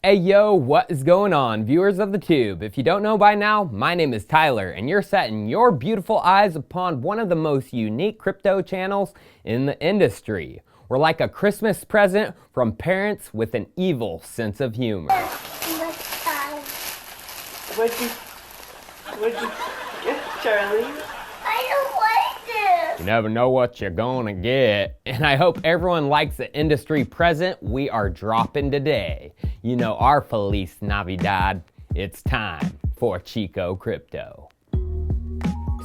Hey yo, what is going on, viewers of the tube? If you don't know by now, my name is Tyler, and you're setting your beautiful eyes upon one of the most unique crypto channels in the industry. We're like a Christmas present from parents with an evil sense of humor. What'd you get, Charlie? I don't like this. You never know what you're gonna get, and I hope everyone likes the industry present we are dropping today. You know, our Feliz Navidad. It's time for Chico Crypto.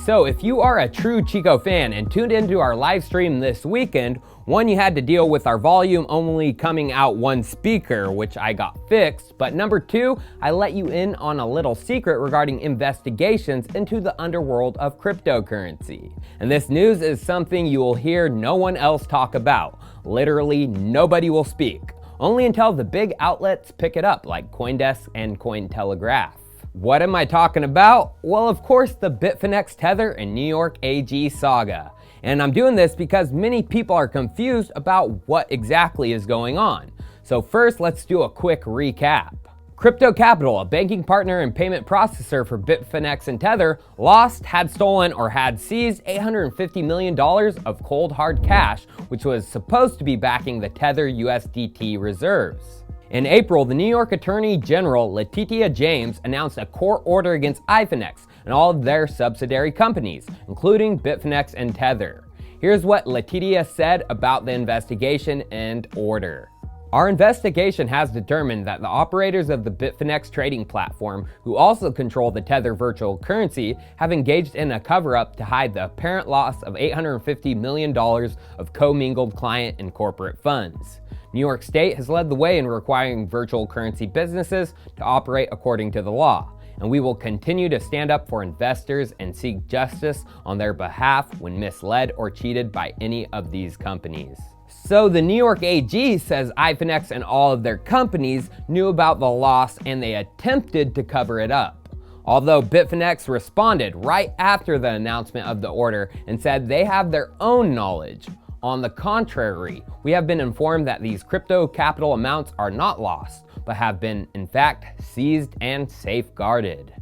So if you are a true Chico fan and tuned into our live stream this weekend, one, you had to deal with our volume only coming out one speaker, which I got fixed, but number two, I let you in on a little secret regarding investigations into the underworld of cryptocurrency. And this news is something you will hear no one else talk about. Literally nobody will speak, only until the big outlets pick it up like CoinDesk and Cointelegraph. What am I talking about? Well, of course, the Bitfinex Tether and New York AG saga. And I'm doing this because many people are confused about what exactly is going on. So first, let's do a quick recap. Crypto Capital, a banking partner and payment processor for Bitfinex and Tether, lost, had stolen, or had seized $850 million of cold hard cash, which was supposed to be backing the Tether USDT reserves. In April, the New York Attorney General Letitia James announced a court order against Bitfinex and all of their subsidiary companies, including Bitfinex and Tether. Here's what Letitia said about the investigation and order. Our investigation has determined that the operators of the Bitfinex trading platform, who also control the Tether virtual currency, have engaged in a cover-up to hide the apparent loss of $850 million of commingled client and corporate funds. New York State has led the way in requiring virtual currency businesses to operate according to the law, and we will continue to stand up for investors and seek justice on their behalf when misled or cheated by any of these companies. So the New York AG says Bitfinex and all of their companies knew about the loss and they attempted to cover it up. Although Bitfinex responded right after the announcement of the order and said they have their own knowledge. On the contrary, we have been informed that these crypto capital amounts are not lost, but have been, in fact, seized and safeguarded.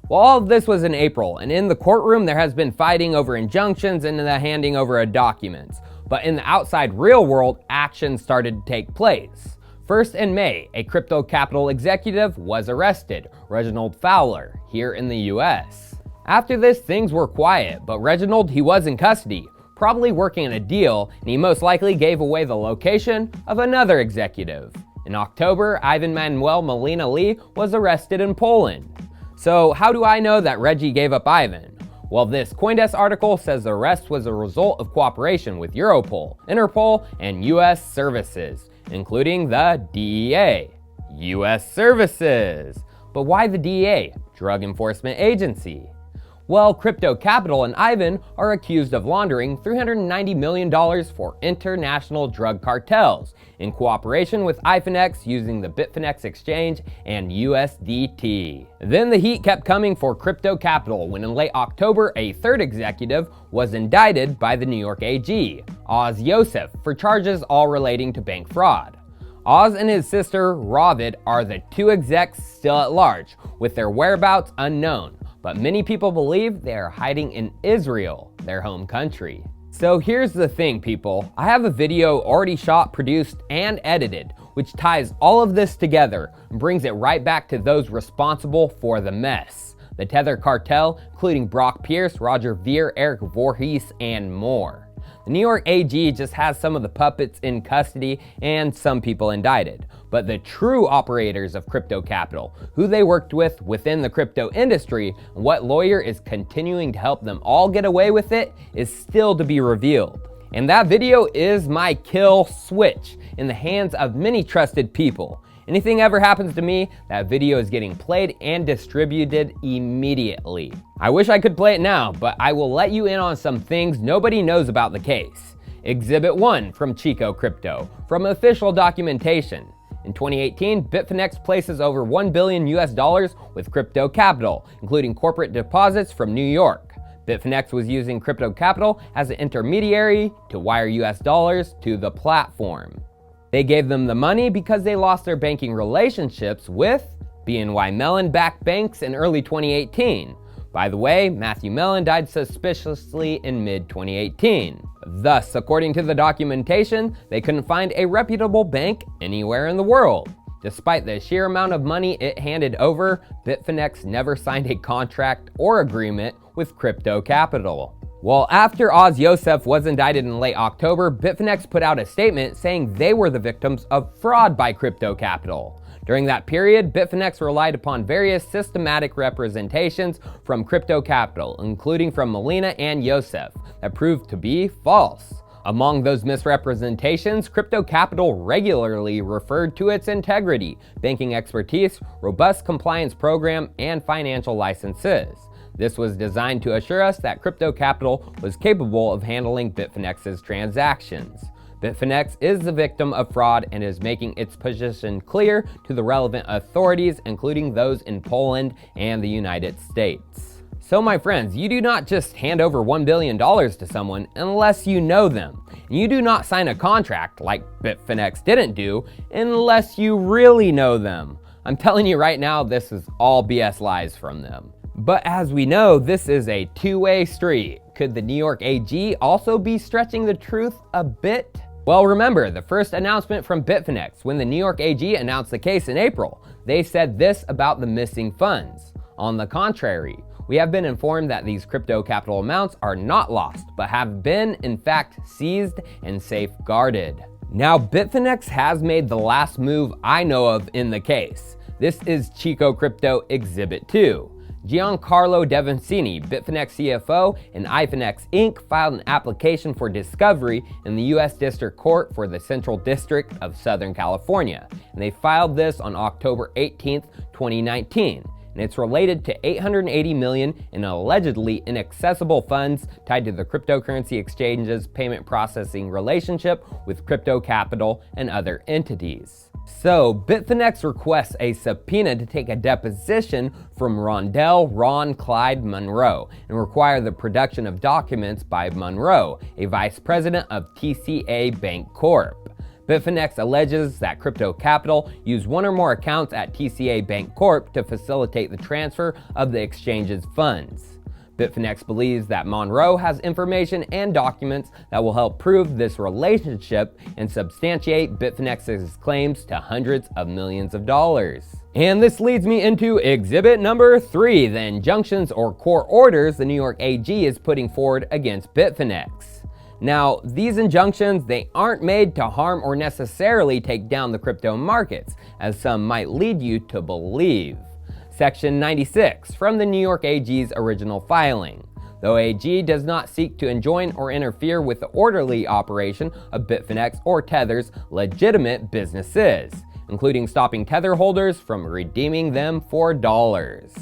Well, all of this was in April, and in the courtroom there has been fighting over injunctions and the handing over of documents. But in the outside real world, action started to take place. First, in May, a crypto capital executive was arrested, Reginald Fowler, here in the US. After this, things were quiet, but Reginald, he was in custody, probably working on a deal, and he most likely gave away the location of another executive. In October, Ivan Manuel Molina Lee was arrested in Poland. So how do I know that Reggie gave up Ivan? Well, this CoinDesk article says the arrest was a result of cooperation with Europol, Interpol, and US services, including the DEA. US services! But why the DEA? Drug Enforcement Agency. Well, Crypto Capital and Ivan are accused of laundering $390 million for international drug cartels in cooperation with Bitfinex using the Bitfinex exchange and USDT. Then the heat kept coming for Crypto Capital when in late October a third executive was indicted by the New York AG, Oz Yosef, for charges all relating to bank fraud. Oz and his sister Ravid are the two execs still at large, with their whereabouts unknown. But many people believe they are hiding in Israel, their home country. So here's the thing, people. I have a video already shot, produced, and edited, which ties all of this together and brings it right back to those responsible for the mess. The Tether cartel, including Brock Pierce, Roger Ver, Eric Voorhees, and more. The New York AG just has some of the puppets in custody and some people indicted. But the true operators of crypto capital, who they worked with within the crypto industry, and what lawyer is continuing to help them all get away with it, is still to be revealed. And that video is my kill switch in the hands of many trusted people. Anything ever happens to me, that video is getting played and distributed immediately. I wish I could play it now, but I will let you in on some things nobody knows about the case. Exhibit 1 from Chico Crypto, from official documentation. In 2018, Bitfinex places over $1 billion with crypto capital, including corporate deposits from New York. Bitfinex was using crypto capital as an intermediary to wire US dollars to the platform. They gave them the money because they lost their banking relationships with BNY Mellon-backed banks in early 2018. By the way, Matthew Mellon died suspiciously in mid-2018. Thus, according to the documentation, they couldn't find a reputable bank anywhere in the world. Despite the sheer amount of money it handed over, Bitfinex never signed a contract or agreement with Crypto Capital. Well, after Oz Yosef was indicted in late October, Bitfinex put out a statement saying they were the victims of fraud by Crypto Capital. During that period, Bitfinex relied upon various systematic representations from Crypto Capital, including from Molina and Yosef, that proved to be false. Among those misrepresentations, Crypto Capital regularly referred to its integrity, banking expertise, robust compliance program, and financial licenses. This was designed to assure us that Crypto Capital was capable of handling Bitfinex's transactions. Bitfinex is the victim of fraud and is making its position clear to the relevant authorities, including those in Poland and the United States. So my friends, you do not just hand over $1 billion to someone unless you know them. You do not sign a contract, like Bitfinex didn't do, unless you really know them. I'm telling you right now, this is all BS lies from them. But as we know, this is a two-way street. Could the New York AG also be stretching the truth a bit? Well, remember the first announcement from Bitfinex when the New York AG announced the case in April. They said this about the missing funds. On the contrary, we have been informed that these crypto capital amounts are not lost, but have been, in fact, seized and safeguarded. Now, Bitfinex has made the last move I know of in the case. This is Chico Crypto Exhibit 2. Giancarlo Devancini, Bitfinex CFO, and iFinex Inc. filed an application for discovery in the U.S. District Court for the Central District of Southern California, and they filed this on October 18th, 2019. And it's related to $880 million in allegedly inaccessible funds tied to the cryptocurrency exchange's payment processing relationship with Crypto Capital and other entities. So, Bitfinex requests a subpoena to take a deposition from Ron Clyde Monroe and require the production of documents by Monroe, a vice president of TCA Bank Corp. Bitfinex alleges that Crypto Capital used one or more accounts at TCA Bank Corp to facilitate the transfer of the exchange's funds. Bitfinex believes that Monroe has information and documents that will help prove this relationship and substantiate Bitfinex's claims to hundreds of millions of dollars. And this leads me into exhibit number 3, the injunctions or court orders the New York AG is putting forward against Bitfinex. Now, these injunctions, they aren't made to harm or necessarily take down the crypto markets, as some might lead you to believe. Section 96 from the New York AG's original filing. The AG does not seek to enjoin or interfere with the orderly operation of Bitfinex or Tether's legitimate businesses, including stopping Tether holders from redeeming them for dollars.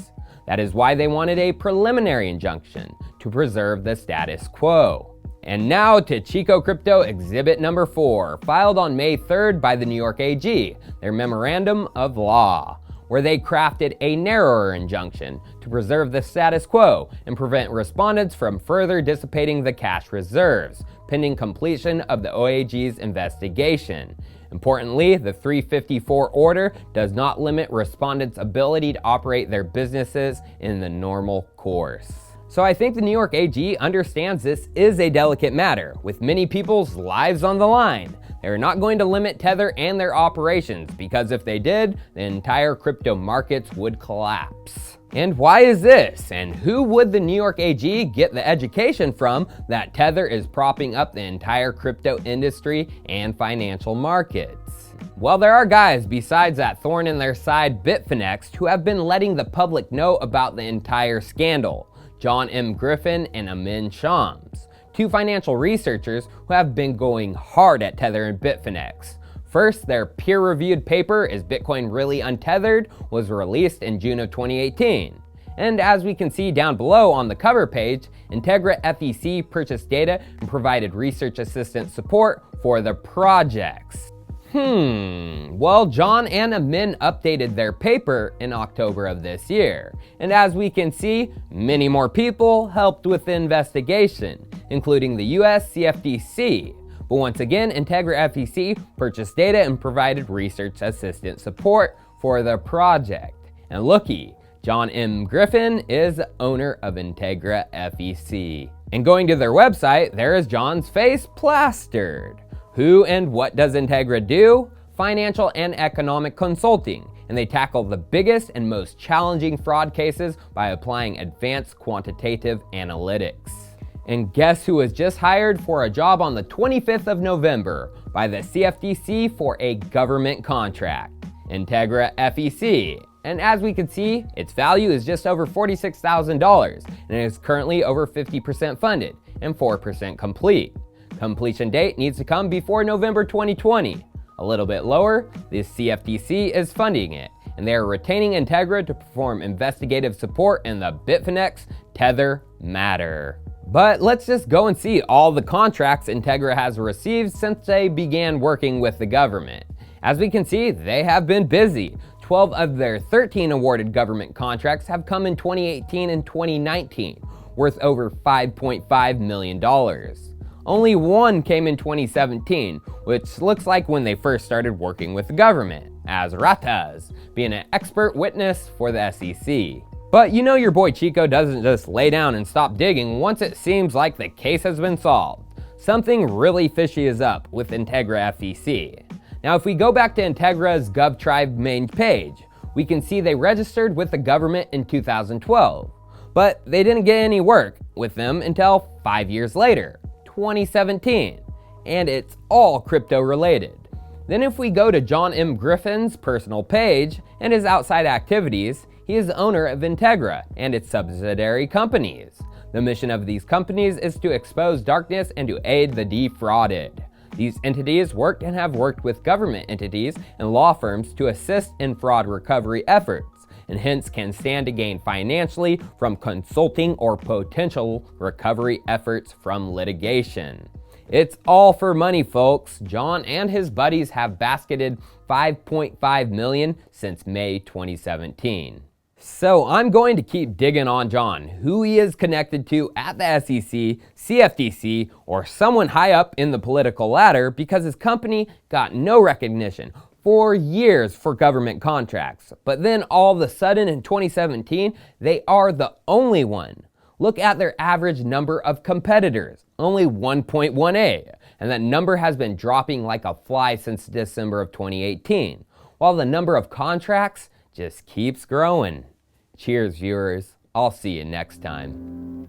That is why they wanted a preliminary injunction, to preserve the status quo. And now to Chico Crypto Exhibit number 4, filed on May 3rd by the New York AG, their Memorandum of Law, where they crafted a narrower injunction to preserve the status quo and prevent respondents from further dissipating the cash reserves, pending completion of the OAG's investigation. Importantly, the 354 order does not limit respondents' ability to operate their businesses in the normal course. So I think the New York AG understands this is a delicate matter, with many people's lives on the line. They're not going to limit Tether and their operations, because if they did, the entire crypto markets would collapse. And why is this? And who would the New York AG get the education from that Tether is propping up the entire crypto industry and financial markets? Well, there are guys besides that thorn in their side, Bitfinex, who have been letting the public know about the entire scandal. John M. Griffin and Amin, two financial researchers who have been going hard at Tether and Bitfinex. First, their peer-reviewed paper, Is Bitcoin Really Untethered?, was released in June of 2018. And as we can see down below on the cover page, Integra FEC purchased data and provided research assistance support for the projects. Well, John and Amin updated their paper in October of this year. And as we can see, many more people helped with the investigation, including the US CFTC. But once again, Integra FEC purchased data and provided research assistant support for the project. And looky, John M. Griffin is owner of Integra FEC. And going to their website, there is John's face plastered. Who and what does Integra do? Financial and economic consulting. And they tackle the biggest and most challenging fraud cases by applying advanced quantitative analytics. And guess who was just hired for a job on the 25th of November by the CFTC for a government contract? Integra FEC. And as we can see, its value is just over $46,000 and it is currently over 50% funded and 4% complete. Completion date needs to come before November 2020. A little bit lower, the CFTC is funding it, and they are retaining Integra to perform investigative support in the Bitfinex Tether matter. But let's just go and see all the contracts Integra has received since they began working with the government. As we can see, they have been busy. 12 of their 13 awarded government contracts have come in 2018 and 2019, worth over $5.5 million. Only one came in 2017, which looks like when they first started working with the government, as REKT, being an expert witness for the SEC. But you know your boy Chico doesn't just lay down and stop digging once it seems like the case has been solved. Something really fishy is up with Integra FEC. Now if we go back to Integra's GovTribe main page, we can see they registered with the government in 2012. But they didn't get any work with them until 5 years later. 2017, and it's all crypto related. Then if we go to John M. Griffin's personal page and his outside activities, he is the owner of Integra and its subsidiary companies. The mission of these companies is to expose darkness and to aid the defrauded. These entities worked and have worked with government entities and law firms to assist in fraud recovery efforts, and hence can stand to gain financially from consulting or potential recovery efforts from litigation. It's all for money, folks. John and his buddies have basketed $5.5 million since May 2017. So I'm going to keep digging on John, who he is connected to at the SEC, CFTC, or someone high up in the political ladder, because his company got no recognition for years for government contracts. But then all of a sudden in 2017, they are the only one. Look at their average number of competitors, only 1.18, and that number has been dropping like a fly since December of 2018, while the number of contracts just keeps growing. Cheers, viewers. I'll see you next time.